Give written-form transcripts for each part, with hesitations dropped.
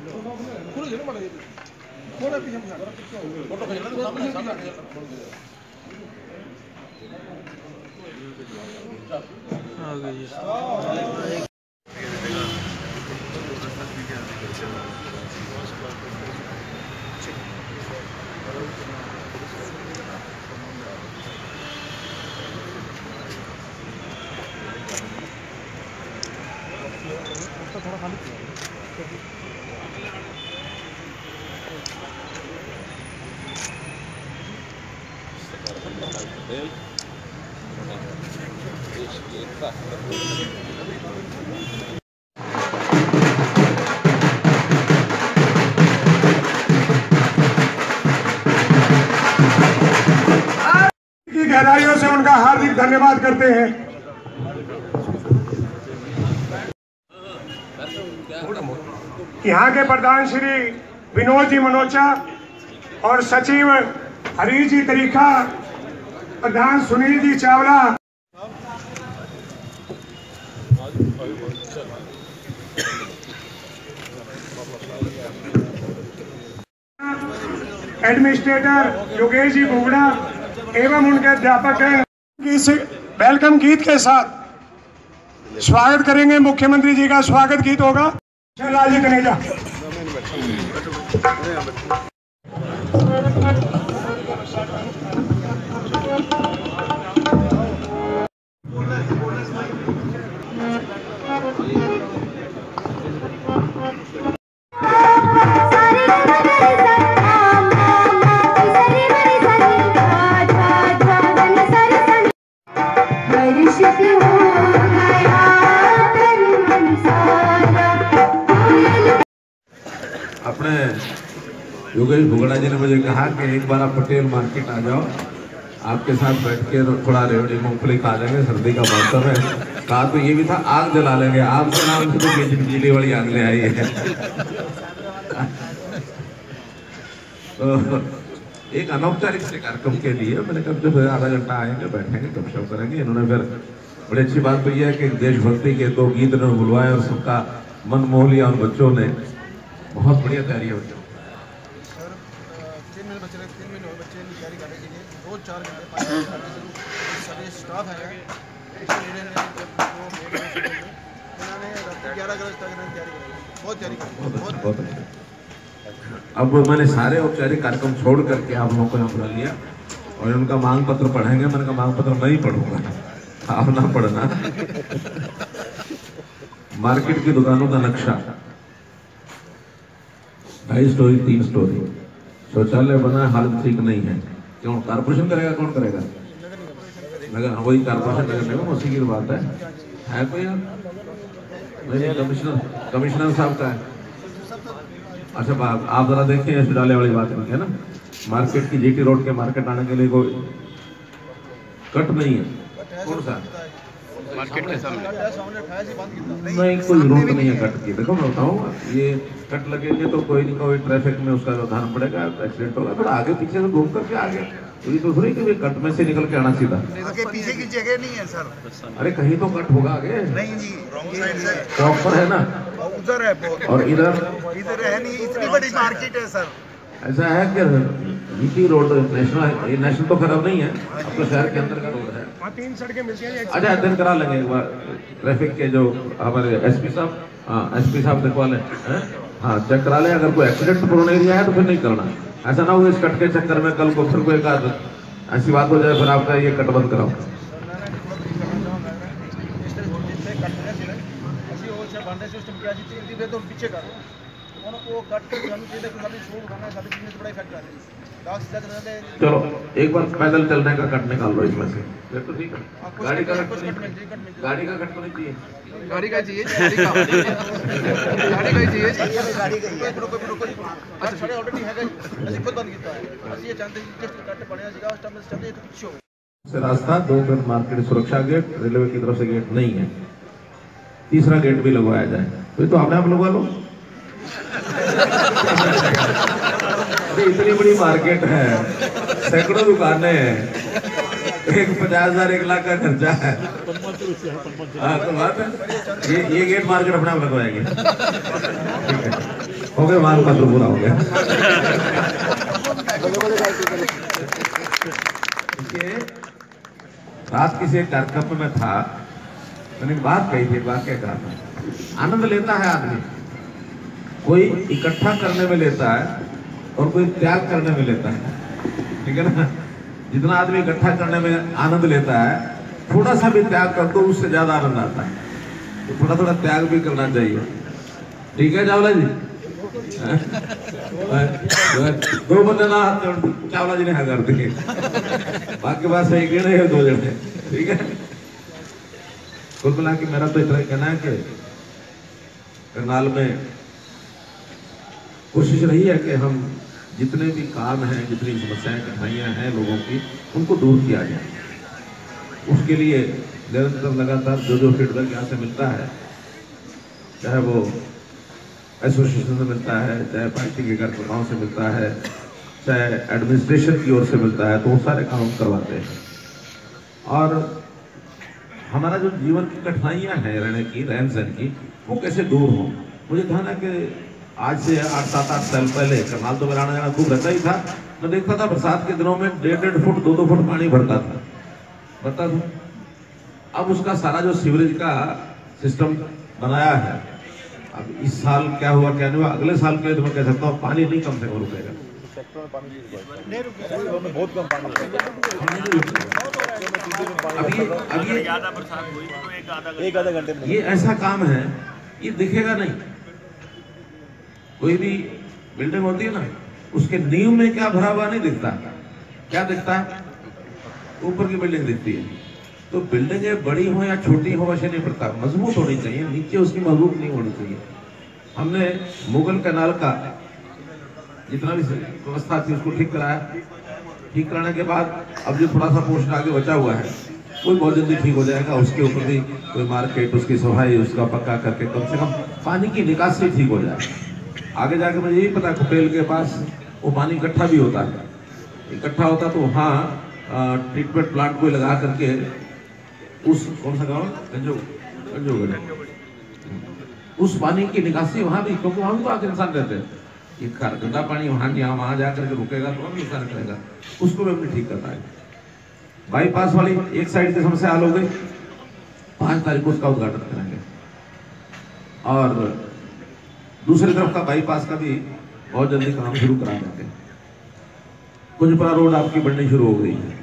आ गई थोड़ा खाली की गहराइयों से उनका हार्दिक धन्यवाद करते हैं। यहाँ के प्रधान श्री विनोद जी मनोचा और सचिव हरीश जी तरीका, प्रधान सुनील जी चावला, एडमिनिस्ट्रेटर योगेश जी भुगड़ा एवं उनके अध्यापक हैं। इस वेलकम गीत के साथ स्वागत करेंगे। मुख्यमंत्री जी का स्वागत गीत होगा। लाल जी कनेजा। अपने योगेश भुगड़ा जी ने मुझे कहा कि एक बार आप पटेल मार्केट आ जाओ, आपके साथ बैठ के थोड़ा रेवड़ी मूंगफली खा लेंगे, सर्दी का मौसम है। कहा तो ये भी था आग जला लेंगे, आग के नाम से तो बिजली वाली आग ले आई है। तो एक अनौपचारिक से कार्यक्रम के लिए मैंने कहा जब आधा घंटा आएंगे, बैठेंगे, गपशप करेंगे। इन्होंने फिर बड़ी अच्छी बात तो यह है कि देशभक्ति के 2 गीत इन्होंने बुलवाए और सबका मन मोह लिया। और बच्चों ने बहुत बढ़िया तैयारी है। बच्चों सर 3 महीने बच्चे 3 महीने बच्चे तैयारी करने के लिए रोज 4 घंटे 5 घंटे सभी स्टाफ है। इन्होंने रात 11 बजे तक तैयारी की, बहुत तैयारी की, बहुत अच्छा। अब मैंने सारे औपचारिक कार्यक्रम छोड़ करके आप लोगों को यहाँ बुला लिया और उनका मांग पत्र पढ़ेंगे। मैंने कहा मांग पत्र नहीं पढ़ूंगा, आप ना पढ़ना। मार्केट की दुकानों का नक्शा 2.5 स्टोरी 3 स्टोरी, शौचालय बना, हालत ठीक नहीं है। क्यों कारपोरेशन करेगा? कौन करेगा? नगर, वही कारपोरेशन नगर निगम, उसी की बात है कोई? नहीं, कमिश्नर साहब का है। अच्छा आप जरा देखिए, शौचालय वाली बात नहीं है ना। मार्केट की जीटी रोड के मार्केट आने के लिए कोई कट नहीं है। कौन सा मार्केट के सामने नहीं, कोई जरूरत नहीं है कट की। देखो मैं बताऊँ, ये कट लगेंगे तो कोई नहीं कोई ट्रैफिक में उसका ध्यान पड़ेगा, एक्सीडेंट होगा। थोड़ा आगे पीछे से घूम करके आगे, तो ये तो थोड़ी कि कट में से निकल के आना सीधा। पीछे की जगह नहीं है सर। अरे कहीं तो कट होगा आगे। नहीं जी, रॉन्ग साइड से प्रॉपर है ना, उधर है बहुत, और इधर है नहीं। इतनी बड़ी मार्केट है सर। ऐसा है कि जीटी रोड नेशनल तो खराब नहीं है, अब तो शहर के अंदर का रोड है। 3 सड़कें मिलती हैं। अच्छा अध्ययन करा लेंगे एक बार ट्रैफिक के जो हमारे एसपी साहब, हाँ एसपी साहब दिखवा लें, हाँ चेक करा लें। अगर कोई एक्सीडेंट प्रोन एरिया है तो फिर नहीं करना। ऐसा ना हो इस कट के चक्कर में कल को फिर कोई ऐसी बात हो जाए फिर आपका ये कट बंद कराओ। चलो एक बार पैदल चलने का कट निकाल लो इसमें से, फिर तो ठीक है। गाड़ी का कट तो नहीं चाहिए। गाड़ी का चाहिए, गाड़ी का चाहिए। अच्छा ऑलरेडी है ਅਸੀਂ खुद बंद ਕੀਤਾ है। ਅਸੀਂ ਇਹ ਚਾਹੁੰਦੇ ਸੀ ਕਿ ਕੱਟ ਬਣਿਆ ਸੀਗਾ ਉਸ ਟਾਈਮ ਸਿਸਟਮ ਇਹ ਪਿੱਛੇ हो से रास्ता 2 गेट मार्केट सुरक्षा गेट, रेलवे की तरफ से गेट नहीं है, 3रा गेट भी लगवाया जाए। तो आपने आप लगवा लो। इतनी बड़ी मार्केट है, सैकड़ों दुकानें हैं, 50,000 1 लाख का खर्चा है। हाँ तो बात है, ये गेट मार्केट अपने आप लगवाएंगे। ठीक है। हो गया, मान पत्र पूरा हो गया। रात किसी एक कार्यक्रम में था, मैंने बात कही थी, बात क्या कहा था, आनंद लेता है आदमी, कोई इकट्ठा करने में लेता है और कोई त्याग करने में लेता है, ठीक है ना। जितना आदमी इकट्ठा करने में आनंद लेता है, थोड़ा सा भी त्याग कर दो उससे ज्यादा आनंद आता है, तो थोड़ा थोड़ा त्याग भी करना चाहिए, ठीक है चावला जी। दो बंदे ना चावला जी ने हाँ कर दी, बाकी बात सही कह रहे हैं, दो जने, ठीक है। कुल मिला के मेरा तो इतना कहना है कि करनाल में कोशिश रही है कि हम जितने भी काम हैं, जितनी समस्याएं कठिनाइयां हैं लोगों की, उनको दूर किया जाए। उसके लिए निरंतर लगातार जो फीडबैक यहाँ से मिलता है, चाहे वो एसोसिएशन से मिलता है, चाहे पार्टी के कार्यकर्ताओं से मिलता है, चाहे एडमिनिस्ट्रेशन की ओर से मिलता है, तो वो सारे काम हम करवाते हैं। और हमारा जो जीवन की कठिनाइयां हैं रहने की, रहन सहन की, वो कैसे दूर हो। मुझे ध्यान है कि आज से 8-7-8 साल पहले करनाल तो मेरा आना जाना खूब रहता ही था। मैं देखता था बरसात के दिनों में 1.5 फुट 2-2 फुट पानी भरता था। अब उसका सारा जो सीवरेज का सिस्टम बनाया है, अब इस साल क्या हुआ क्या नहीं हुआ, अगले साल के लिए तो मैं कह सकता हूँ पानी नहीं कम से कम रुकेगा। एक आधा घंटे में ये ऐसा काम है, ये दिखेगा नहीं। कोई भी बिल्डिंग होती है ना, उसके नींव में क्या भरा हुआ नहीं दिखता, क्या दिखता है, ऊपर की बिल्डिंग दिखती है। तो बिल्डिंगें बड़ी हो या छोटी हो वैसे नहीं पड़ता, मजबूत होनी चाहिए, नीचे उसकी मजबूत नहीं होनी चाहिए। हमने मुगल कैनाल का जितना भी व्यवस्था थी उसको ठीक कराया। ठीक कराने के बाद अब जो थोड़ा सा पोर्शन आगे बचा हुआ है, वो बहुत जल्दी ठीक हो जाएगा। उसके ऊपर भी कोई मार्केट, उसकी सफाई, उसका पक्का करके कम से कम पानी की निकासी ठीक हो जाए। आगे जाके मुझे यही पता, कुटेल के पास वो पानी इकट्ठा भी होता है, इकट्ठा होता तो वहाँ ट्रीटमेंट प्लांट को लगा करके उस कौन सा गाँव गंजोगढ़, उस पानी की निकासी वहाँ भी, क्योंकि वहाँ भी तो आके इंसान रहते हैं, ये गंदा पानी वहाँ जा करके रुकेगा तो भी नुकसान करेगा, उसको भी हमने ठीक करना है। बाईपास वाली एक साइड की समस्या हल हो गई, 5 तारीख को उसका उद्घाटन करेंगे। और दूसरी तरफ का बाईपास का भी बहुत जल्दी काम शुरू करा देंगे। कुंजपुरा रोड आपकी बननी शुरू हो गई है।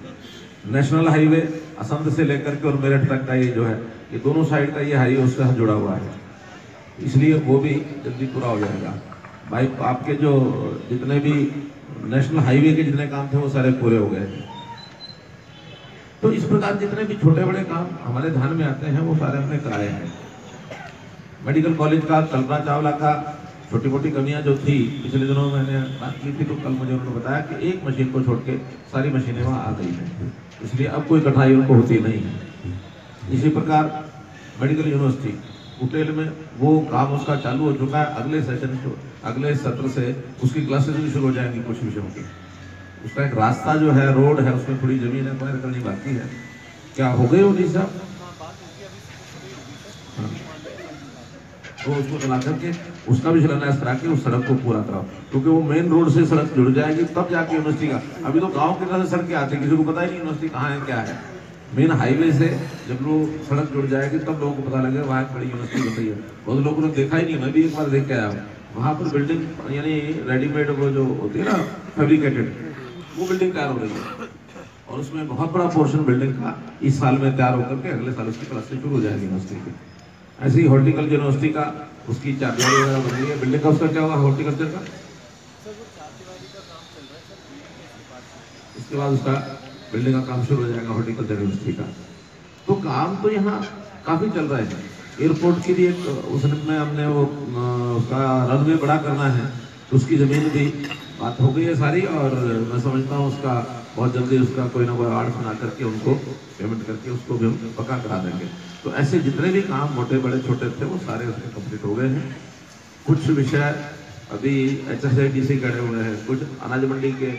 नेशनल हाईवे असंध से लेकर के और मेरठ तक का ये जो है, ये दोनों साइड का ये हाईवे उसके साथ जुड़ा हुआ है, इसलिए वो भी जल्दी पूरा हो जाएगा। भाई आपके जो जितने भी नेशनल हाईवे के जितने काम थे वो सारे पूरे हो गए थे। तो इस प्रकार जितने भी छोटे बड़े काम हमारे ध्यान में आते हैं वो सारे हमने कराए हैं। मेडिकल कॉलेज का, कल्पना चावला का, छोटी मोटी कमियां जो थी पिछले दिनों मैंने बात की थी, तो कल मुझे उन्होंने बताया कि एक मशीन को छोड़ के सारी मशीनें वहाँ आ गई हैं, इसलिए अब कोई कठिनाई उनको होती नहीं है। इसी प्रकार मेडिकल यूनिवर्सिटी कुटेल में वो काम उसका चालू हो चुका है। अगले सेशन अगले सत्र से उसकी क्लासेज भी शुरू हो जाएंगी कुछ विषयों की। उसका एक रास्ता जो है, रोड है, उसमें थोड़ी जमीन एक्वायर करनी बाकी है। क्या हो गई होगी साहब, तो उसको चला करके उसका भी शिलान्यास करा के उस सड़क को पूरा कराओ, क्योंकि वो मेन रोड से सड़क जुड़ जाएगी तब जाके यूनिवर्सिटी का। अभी तो गांव की तरह से सड़कें आती है, किसी को पता ही नहीं यूनिवर्सिटी कहाँ है क्या है। मेन हाईवे से जब लोग सड़क जुड़ जाएगी तब लोगों को पता लगेगा वहाँ एक बड़ी यूनिवर्सिटी बन रही है। बहुत लोगों ने देखा ही नहीं, मैं भी एक बार देख के आया। वहाँ पर बिल्डिंग यानी रेडीमेड वो जो होती है ना, फैब्रिकेटेड, वो बिल्डिंग तैयार हो रही है और उसमें बहुत बड़ा पोर्शन बिल्डिंग का इस साल में तैयार होकर के अगले साल उसकी क्लासेज शुरू हो जाएगी यूनिवर्सिटी की। ऐसे ही हॉर्टिकल्चर यूनिवर्सिटी का, उसकी चारदीवारी वगैरह बन रही है। बिल्डिंग का उसका क्या होगा हॉर्टिकल्चर का? इसके बाद उसका बिल्डिंग का काम शुरू हो जाएगा हॉर्टिकल्चर यूनिवर्सिटी का। तो काम तो यहाँ काफी चल रहा है। एयरपोर्ट के लिए उसमें हमने वो उसका रनवे बड़ा करना है, तो उसकी जमीन भी बात हो गई है सारी, और मैं समझता हूँ उसका बहुत जल्दी उसका कोई ना कोई आर्ट बना करके उनको पेमेंट करके उसको भी हम पक्का करा देंगे। तो ऐसे जितने भी काम मोटे बड़े छोटे थे वो सारे उसमें कंप्लीट हो गए हैं। कुछ विषय अभी HSIDC खड़े हुए हैं, कुछ अनाज मंडी के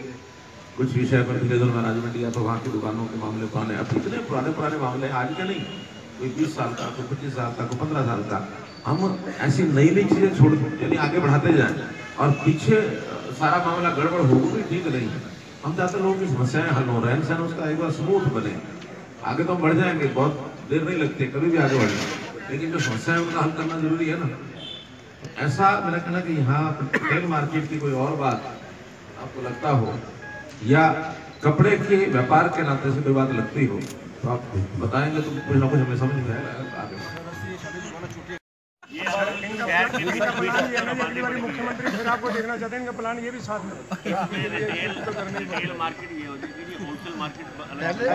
कुछ विषय पर पिछले दिनों में अनाज मंडी या तो वहाँ की दुकानों के मामले पुराने, अब इतने पुराने मामले आज के नहीं, कोई 20 साल का, कोई 25 साल का, कोई 15 साल का, हम ऐसी नई नई चीजें छोड़ यानी आगे बढ़ाते जाएं और पीछे सारा मामला गड़बड़ हो भी ठीक नहीं है। हम चाहते हैं लोगों की समस्याएं हल हो, रहन सहन उसका एक बार स्मूथ बने। आगे तो हम बढ़ जाएंगे, बहुत देर नहीं लगती, कभी भी आगे बढ़ेंगे, लेकिन जो समस्या है उनका हल करना जरूरी है ना। ऐसा मेरा कहना कि यहाँ रिटेल मार्केट की कोई और बात आपको लगता हो या कपड़े के व्यापार के नाते से कोई बात लगती हो तो आप बताएंगे तो कुछ ना कुछ हमें समझ में आएगा आगे। अगली बारी मुख्यमंत्री फिर आपको देखना चाहते हैं, इनका प्लान ये भी साथ में रिटेल मार्केट ये होती है कि होलसेल मार्केट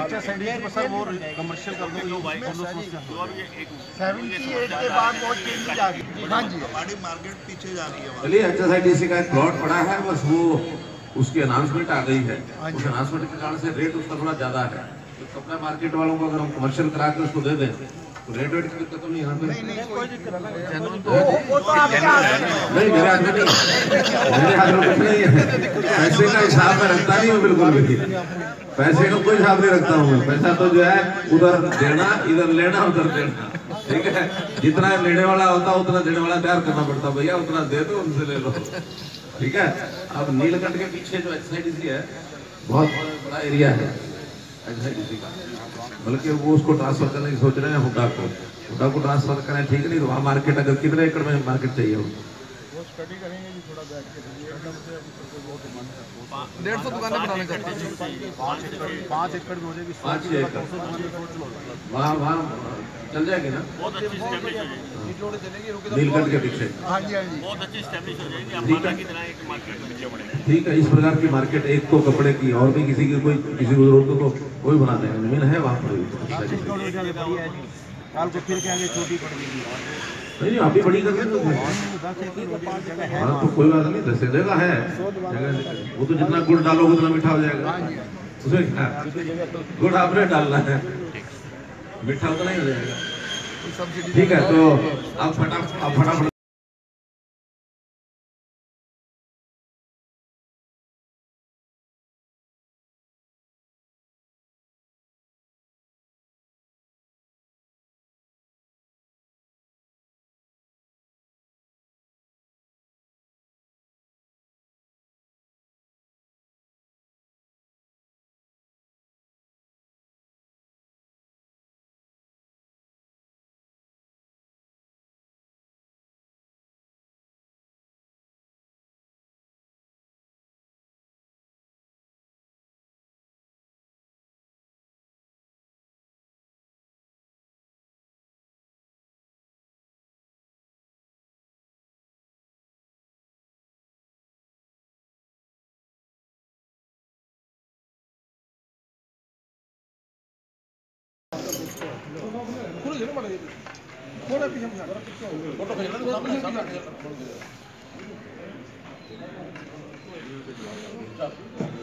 अच्छा साइड सर वो कमर्शियल कर दो और ये एक 78 के बाद बहुत चेंज आ गई। हाँ जी हमारी मार्केट पीछे जा रही है। चलिए HSIDC का एक प्लॉट पड़ा है, बस वो उसकी अनाउंसमेंट आ गई है। उस अनाउंसमेंट के कारण से रेट उसका थोड़ा ज्यादा है। तो कपड़ा मार्केट वालों को अगर हम कमर्शियल करा के उसको दे दें तो रेट वेट की दिक्कत तो नहीं यहाँ पे। नहीं मेरे हाथ में नहीं, मेरे हाथ में कुछ नहीं है। पैसे का हिसाब में रखता नहीं हूँ बिल्कुल भी, पैसे का कोई हिसाब नहीं रखता हूँ। पैसा तो जो है उधर देना, इधर लेना, उधर देना, ठीक है। जितना लेने वाला होता उतना देने वाला तैयार करना पड़ता। भैया उतना दे दो, उनसे ले लो, ठीक है। अब नीलकंठ के पीछे जो HSIDC है बहुत बड़ा एरिया है HSIDC का, बल्कि वो उसको ट्रांसफर करने की सोच रहे हैं हुड्डा को ट्रांसफर करें, ठीक नहीं तो वहाँ मार्केट अगर कितने एकड़ में मार्केट चाहिए हो 150 दुकानें बनाने का 5 एकड़ में हो जाएगी, 5-6 एकड़ वहाँ चल जाएगी ना, बहुत अच्छी स्टैब्लिश हो जाएगी। नीलकंठ के पीछे। हाँ जी हाँ जी बहुत अच्छी स्टैब्लिश हो जाएगी। अम्बाला की तरह एक मार्केट में पीछे बढ़ेगा। ठीक है। इस प्रकार की मार्केट एक तो कपड़े की और भी किसी की कोई किसी को जरूरत हो तो कोई बना देगा, जमीन है वहाँ पर। नहीं अभी बड़ी कर देंगे हाँ तो कोई बात नहीं, 10 जगह है जगह, वो तो जितना गुड़ डालोगे उतना मीठा हो जाएगा। उसमें क्या गुड़ आपने डालना है, मीठा उतना ही हो जाएगा। ठीक है तो आप फटाफट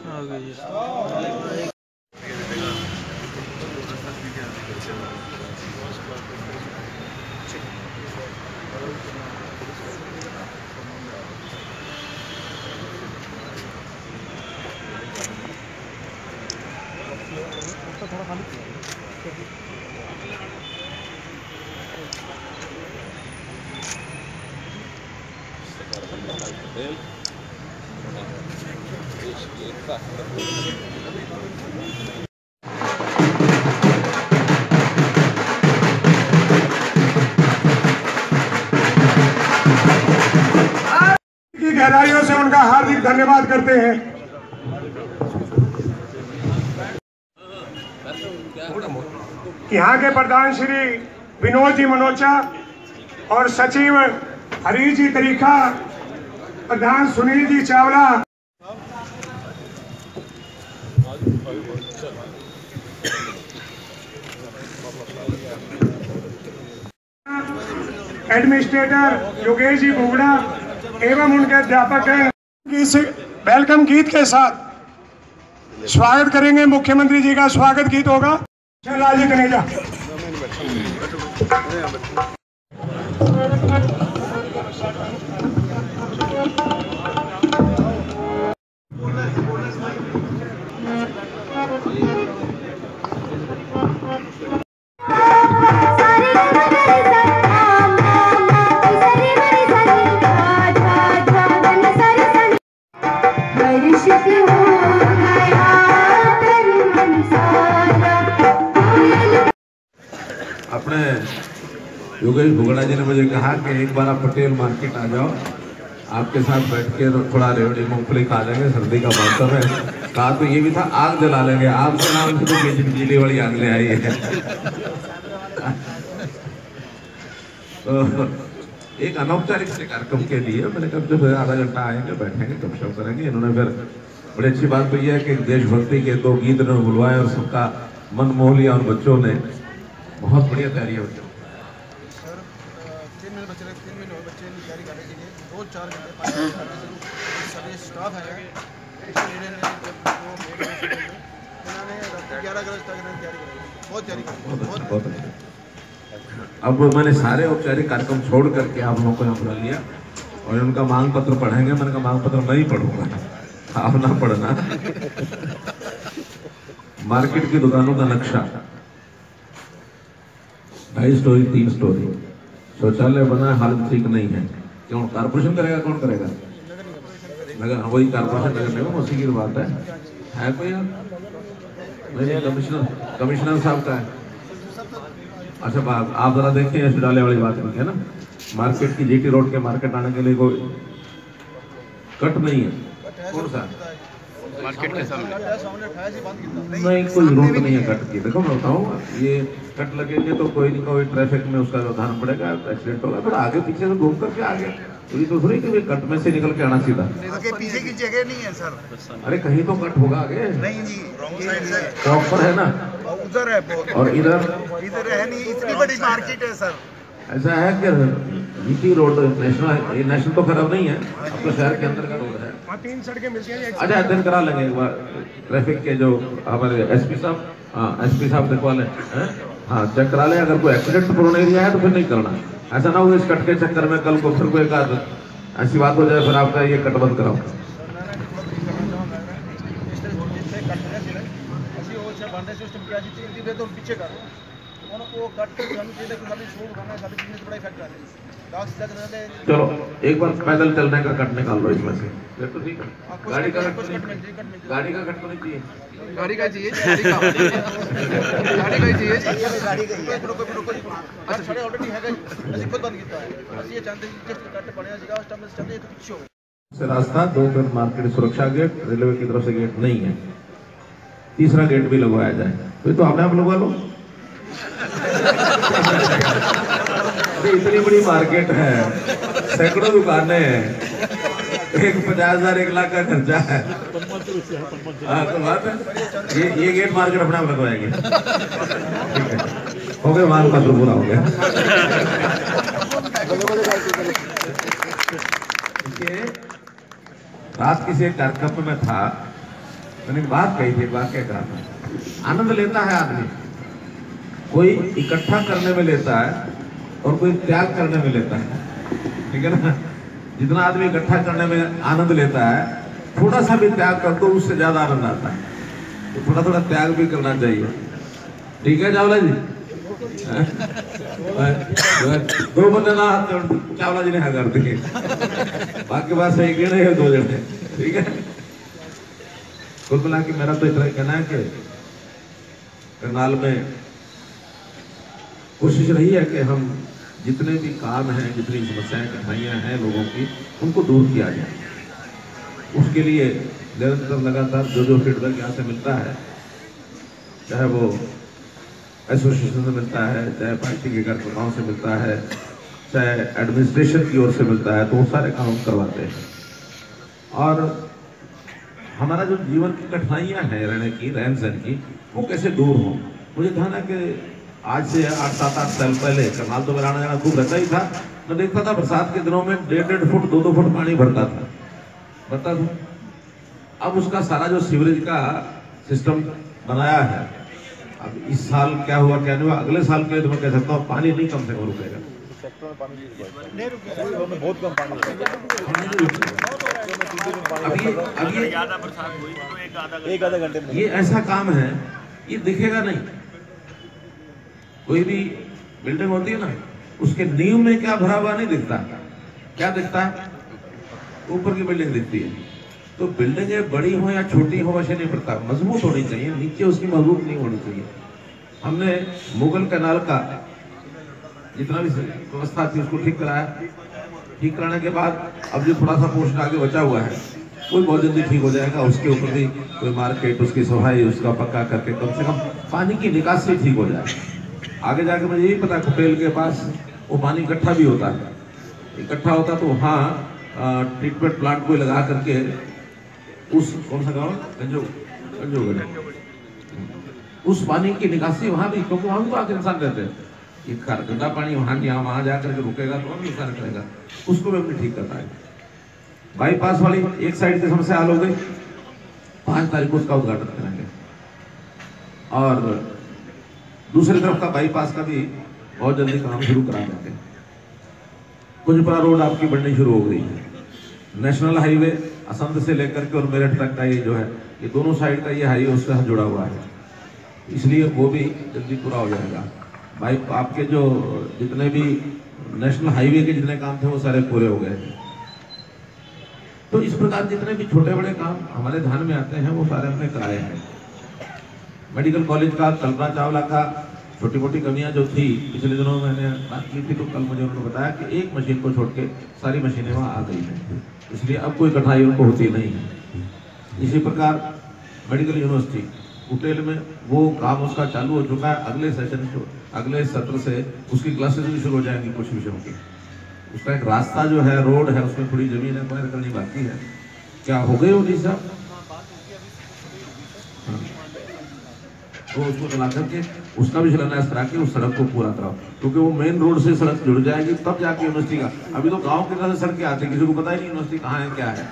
आ गई है। थोड़ा खाली की गहराइयों से उनका हार्दिक धन्यवाद करते हैं। यहाँ के प्रधान श्री विनोद जी मनोचा और सचिव हरीश जी तरीखा, प्रधान सुनील जी चावला, एडमिनिस्ट्रेटर योगेश जी बुगड़ा एवं उनके अध्यापक हैं। इस वेलकम गीत के साथ स्वागत करेंगे। मुख्यमंत्री जी का स्वागत गीत होगा। लाल जी कनेजा। योगेश भुगड़ा जी ने मुझे कहा कि एक बार आप पटेल मार्केट आ जाओ, आपके साथ बैठ के थोड़ा रेवड़ी मूंगफली खा लेंगे, सर्दी का मौसम है। कहा तो ये भी था आग जला लेंगे, आग से नाम से तो बिजली वाली आग ले आई है। तो एक अनौपचारिक से कार्यक्रम के लिए मैंने कहा जब आधा घंटा आएंगे, बैठेंगे, गपशप करेंगे। इन्होंने फिर बड़ी अच्छी बात कही है कि देशभक्ति के 2 गीत इन्होंने बुलवाए और सबका मन मोह लिया, और बच्चों ने बहुत बढ़िया तैयारी है बच्चों। सर 3 महीने बच्चे 3 महीने और बच्चे तैयारी करने के लिए रोज 4 घंटे 5 घंटे करते हैं। सारे स्टाफ है इन्होंने रात 11 बजे तक तैयारी करी, बहुत तैयारी करी, बहुत अच्छा। अब मैंने सारे औपचारिक कार्यक्रम छोड़ करके आप लोगों को यहाँ बुला लिया और उनका मांग पत्र पढ़ेंगे। मैंने कहा मांग पत्र नहीं पढ़ूंगा, आप ना पढ़ना। मार्केट की दुकानों का नक्शा 2.5 स्टोरी 3 स्टोरी, शौचालय बना, हालत ठीक नहीं है। क्यों कारपोरेशन करेगा? कौन करेगा? नगर, वही कारपोरेशन नगर निगम, उसी की बात है कोई? नहीं, कमिश्नर साहब का है। अच्छा आप जरा देखिए, शौचालय वाली बात है ना, मार्केट की जीटी रोड के मार्केट आने के लिए कोई कट नहीं है। कौन सा मार्केट के सामने नहीं, कोई जरूरत नहीं है कट की। देखो मैं बताऊँ, ये कट लगेंगे तो कोई नहीं कोई ट्रैफिक में उसका व्यवधान पड़ेगा, एक्सीडेंट होगा, फिर आगे पीछे से घूम करके आगे। तो ये तो थोड़ी कि कट में से निकल के आना सीधा, पीछे की जगह नहीं है सर। अरे कहीं तो कट होगा आगे। नहीं जी, प्रॉपर है ना, उधर है और इधर है नहीं, इतनी बड़ी मार्केट है सर। ऐसा है कि जीटी रोड नेशनल तो खराब नहीं है, अब तो शहर के अंदर का रोड है। 3 सड़कें मिलती हैं। अच्छा अध्ययन करा लेंगे एक बार, ट्रैफिक के जो हमारे एसपी साहब, हाँ एसपी साहब दिखवा लें, हाँ चेक करा लें। अगर कोई एक्सीडेंट पूर्ण एरिया है तो फिर नहीं करना। ऐसा ना हो इस कट के चक्कर में कल को फिर कोई ऐसी बात हो जाए फिर आपका ये कट बंद कराओ। चलो एक बार पैदल चलने का कट निकाल लो इसमें से, फिर तो ठीक है। गाड़ी का कट तो नहीं चाहिए, गाड़ी का चाहिए, गाड़ी का ही चाहिए। अच्छा साढ़े ऑलरेडी है ਅਸੀਂ खुद बंद ਕੀਤਾ है। ਅਸੀਂ ਇਹ ਚਾਹੁੰਦੇ ਸੀ ਜਿਸ ਕੱਟ ਬਣਿਆ ਸੀਗਾ ਉਸ ਟਾਈਮ ਅਸੀਂ ਚਾਹੁੰਦੇ ਇੱਕ ਪਿੱਛੇ ਹੋਵੇ। से रास्ता 2 मिनट मार्केट सुरक्षा गेट, रेलवे की तरफ से गेट नहीं है, 3रा गेट भी लगवाया जाए। तो तो आपने आप लगवा लो। इतनी बड़ी मार्केट है, सैकड़ों दुकानें हैं, 50,000 1 लाख का खर्चा है। हाँ तो बात है, ये गेट मार्केट अपने आप लगवाएंगे। ठीक है, हो गया, मांग पत्र पूरा हो गया। रात किसी एक कार्यक्रम में था, मैंने बात कही थी, वाक्य कहा था, आनंद लेता है आदमी, कोई इकट्ठा करने में लेता है और कोई त्याग करने में लेता है, ठीक है ना। जितना आदमी इकट्ठा करने में आनंद लेता है, थोड़ा सा भी त्याग कर दो उससे ज्यादा आनंद आता है। तो थोड़ा थोड़ा त्याग भी करना चाहिए, ठीक है चावला जी? 2 बंदे ना चावला जी ने हाँ कर दिए, बाकी बात सही कह रहे हैं 2 जने, ठीक है। कुल मिला के मेरा तो इतना कहना है कि करनाल में कोशिश रही है कि हम जितने भी काम हैं, जितनी समस्याएं कठिनाइयां हैं लोगों की, उनको दूर किया जाए। उसके लिए निरंतर लगातार जो फीडबैक यहाँ से मिलता है, चाहे वो एसोसिएशन से मिलता है, चाहे पार्टी के कार्यकर्ताओं से मिलता है, चाहे एडमिनिस्ट्रेशन की ओर से मिलता है, तो वो सारे काम हम करवाते हैं। और हमारा जो जीवन की कठिनाइयां हैं रहने की, रहन सहन की, वो कैसे दूर हो। मुझे ध्यान है कि आज से 8-7-8 साल पहले करनाल तो मेरा आना जाना खूब रहता ही था। मैं देखता था बरसात के दिनों में 1.5 फुट 2-2 फुट पानी भरता था। अब उसका सारा जो सीवरेज का सिस्टम बनाया है, अब इस साल क्या हुआ क्या नहीं हुआ, अगले साल के लिए तो मैं कह सकता हूँ पानी नहीं कम से कम रुकेगा। अभी ज्यादा बरसात हुई तो एक आधा घंटे में ये ऐसा काम है, ये दिखेगा नहीं। कोई भी बिल्डिंग होती है ना, उसके नींव में क्या भरा हुआ नहीं दिखता, क्या दिखता है? ऊपर की बिल्डिंग दिखती है। तो बिल्डिंगें बड़ी हो या छोटी हो वैसे नहीं पड़ता, मजबूत होनी चाहिए, नीचे उसकी मजबूत नहीं होनी चाहिए। हमने मुगल कैनाल का जितना भी व्यवस्था थी उसको ठीक कराया। ठीक कराने के बाद अब जो थोड़ा सा पोर्शन आगे बचा हुआ है वो बहुत जल्दी ठीक हो जाएगा। उसके ऊपर भी कोई मार्केट, उसकी सफाई, उसका पक्का करके कम से कम पानी की निकासी ठीक हो जाए। आगे जाके मुझे यही पता है कुटेल के पास वो पानी इकट्ठा भी होता है, इकट्ठा होता तो वहाँ ट्रीटमेंट प्लांट को लगा करके उस कौन सा गाँव कंजोगढ़, उस पानी की निकासी वहाँ भी, क्योंकि वहाँ भी तो आगे इंसान रहते हैं, ये गंदा पानी वहाँ जाकर के रुकेगा तो भी नुकसान करेगा, उसको भी हमने ठीक करना है। बाईपास वाली एक साइड की समस्या हल हो गई, 5 तारीख को उसका उद्घाटन करेंगे। और दूसरी तरफ का बाईपास का भी बहुत जल्दी काम शुरू करा देंगे। कुजपरा रोड आपकी बननी शुरू हो गई है। नेशनल हाईवे असंध से लेकर के और मेरठ तक का ये जो है, ये दोनों साइड का ये हाईवे उससे जुड़ा हुआ है, इसलिए वो भी जल्दी पूरा हो जाएगा। भाई आपके जो जितने भी नेशनल हाईवे के जितने काम थे वो सारे पूरे हो गए। तो इस प्रकार जितने भी छोटे बड़े काम हमारे ध्यान में आते हैं वो सारे हमने कराए हैं। मेडिकल कॉलेज का, कल्पना चावला का छोटी मोटी कमियां जो थी पिछले दिनों मैंने बात की थी, तो कल मुझे उन्होंने बताया कि एक मशीन को छोड़ के सारी मशीनें वहाँ आ गई हैं, इसलिए अब कोई कठिनाई उनको होती नहीं है। इसी प्रकार मेडिकल यूनिवर्सिटी कुटेल में वो काम उसका चालू हो चुका है। अगले सेशन अगले सत्र से उसकी क्लासेस भी शुरू हो जाएंगी कुछ विषयों की। उसका एक रास्ता जो है, रोड है, उसमें थोड़ी जमीन है, क्वायर करनी बाकी है। क्या हो गई होगी साहब? तो उसको चला करके उसका भी शिलान्यास करा के उस सड़क को पूरा कराओ, क्योंकि वो मेन रोड से सड़क जुड़ जाएगी तब जाके यूनिवर्सिटी का। अभी तो गांव की तरह से सड़कें आती है, किसी को पता ही नहीं यूनिवर्सिटी कहाँ है क्या है।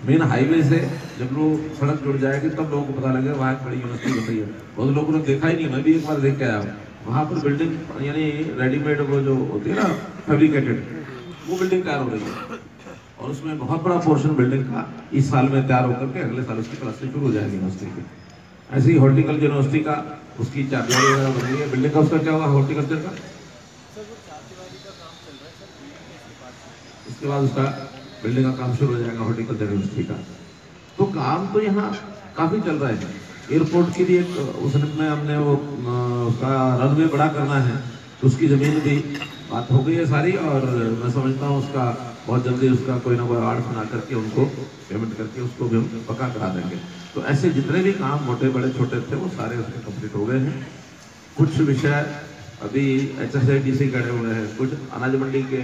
मेन हाईवे से जब लोग सड़क जुड़ जाएगी तब लोगों को पता लगेगा वहाँ एक बड़ी यूनिवर्सिटी बन रही है। बहुत लोगों ने देखा ही नहीं, मैं भी एक बार देख के आया हूँ। वहाँ पर बिल्डिंग यानी रेडीमेड वो जो होती है ना फैब्रिकेटेड, वो बिल्डिंग तैयार हो रही है और उसमें बहुत बड़ा पोर्शन बिल्डिंग का इस साल में तैयार होकर के अगले साल उसकी क्लासेस शुरू हो जाएगी यूनिवर्सिटी की। ऐसे ही हॉर्टिकल्चर यूनिवर्सिटी का उसकी चारदीवारी वगैरह बन रही है। बिल्डिंग का उसका क्या होगा हॉर्टिकल्चर का? इसके बाद उसका बिल्डिंग का काम शुरू हो जाएगा हॉर्टिकल्चर यूनिवर्सिटी का। तो काम तो यहाँ काफी चल रहा है। एयरपोर्ट के लिए उसमें हमने वो उसका रनवे बड़ा करना है, तो उसकी जमीन भी बात हो गई है सारी, और मैं समझता हूँ उसका बहुत जल्दी उसका कोई ना कोई आर्ट बना करके उनको पेमेंट करके उसको भी हम पक्का करा देंगे। तो ऐसे जितने भी काम मोटे बड़े छोटे थे वो सारे उसमें कंप्लीट हो गए हैं। कुछ विषय अभी HSIDC करे हुए हैं, कुछ अनाज मंडी के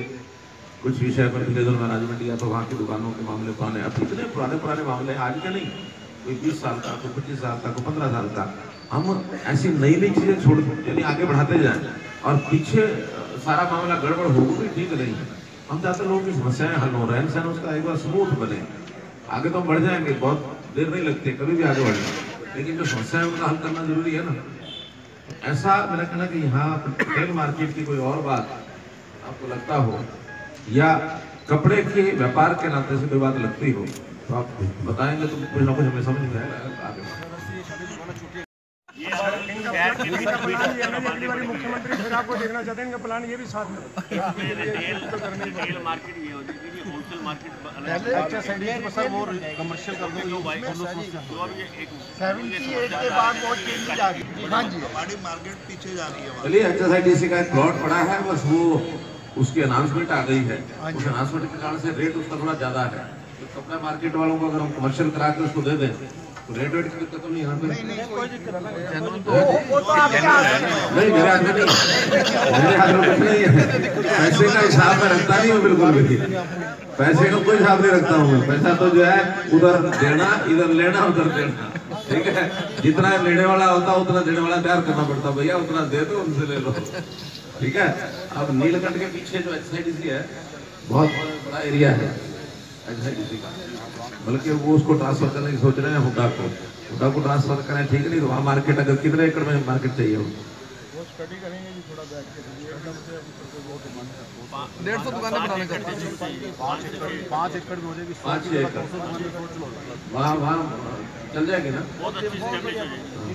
कुछ विषय पर पिछले दिनों में अनाज मंडी गया तो वहाँ की दुकानों के मामले पुराने, अब इतने पुराने मामले हैं, आज के नहीं, कोई 20 साल का, कोई 25 साल का, कोई 15 साल का। हम ऐसी नई चीजें छोड़ यानी आगे बढ़ाते जाएं और पीछे सारा मामला गड़बड़ हो भी ठीक नहीं है। हम चाहते लोगों की समस्याएं हल हो, रहन सहन उसका एक बार स्मूथ बने, आगे तो हम बढ़ जाएंगे, बहुत देर नहीं लगती, कभी भी आगे बढ़ना, लेकिन जो समस्या है उनका हल करना जरूरी है ना। ऐसा मेरा कहना कि यहाँ पटेल मार्केट की कोई और बात आपको लगता हो या कपड़े के व्यापार के नाते से कोई बात लगती हो तो आप बताएंगे तो कुछ ना कुछ हमें समझ में आएगा। मुख्यमंत्री फिर आपको देखना चाहते हैं, इनका प्लान ये भी साथ में रिटेल मार्केट ये हो जाएगी, होलसेल मार्केट सर वो कमर्शियल कर दो, जो अब ये एक 78 के बाद बहुत चेंज आ गई। हाँ जी, हमारी मार्केट पीछे जा रही है। चलिए HSIDC का एक प्लॉट पड़ा है, बस वो उसकी अनाउंसमेंट आ गई है, उस अनाउंसमेंट के कारण से रेट उसका थोड़ा ज्यादा है। तो कपड़ा मार्केट वालों को अगर हम कमर्शियल करा के उसको दे दें तो रेट वेट की दिक्कत तो नहीं यहाँ पे। नहीं मेरे हाथ में नहीं, मेरे हाथ में कुछ नहीं है, पैसे का हिसाब में रखता नहीं हूँ बिल्कुल भी, पैसे का कोई हिसाब नहीं रखता हूँ मैं। पैसा तो जो है उधर देना, इधर लेना, उधर देना, ठीक है। जितना लेने वाला होता है उतना देने वाला तैयार करना पड़ता, भैया उतना दे दो उनसे ले लो, ठीक है। अब नीलकंठ के पीछे जो HSIDC है बहुत बड़ा एरिया है HSIDC का, बल्कि वो उसको ट्रांसफर करने की सोच रहे हैं हुड्डा को ट्रांसफर करें, ठीक नहीं तो वहाँ मार्केट अगर कितने एकड़ में मार्केट चाहिए हो 150 दुकानें बनाने का 5 एकड़ में हो जाएगी, 5-6 एकड़ वहाँ चल जाएगी ना, बहुत अच्छी स्टैब्लिश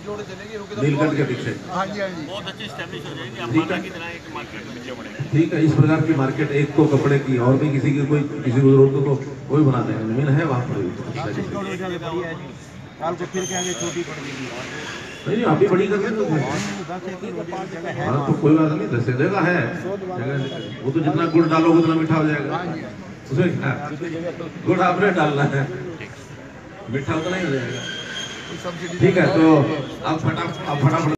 हो जाएगी, नीलकंठ के पीछे। हाँ जी, हाँ जी, बहुत अच्छी स्टैब्लिश हो जाएगी। अम्बाला की तरह एक मार्केट में पीछे बढ़ेगा। ठीक है, इस प्रकार की मार्केट एक तो कपड़े की और भी किसी की किसी को जरूरत हो तो कोई बना देंगे, जमीन है वहाँ पर। काल को फिर के आगे छोटी पड़ गई। नहीं आप भी बड़ी कर लेते हो। हाँ तो कोई बात नहीं, 10 जगह है, वो तो जितना गुड़ डालोगे उतना मीठा हो जाएगा, उसमें क्या गुड़ आपने डालना है, मीठा उतना ही हो जाएगा। ठीक है, तो आप फटाफट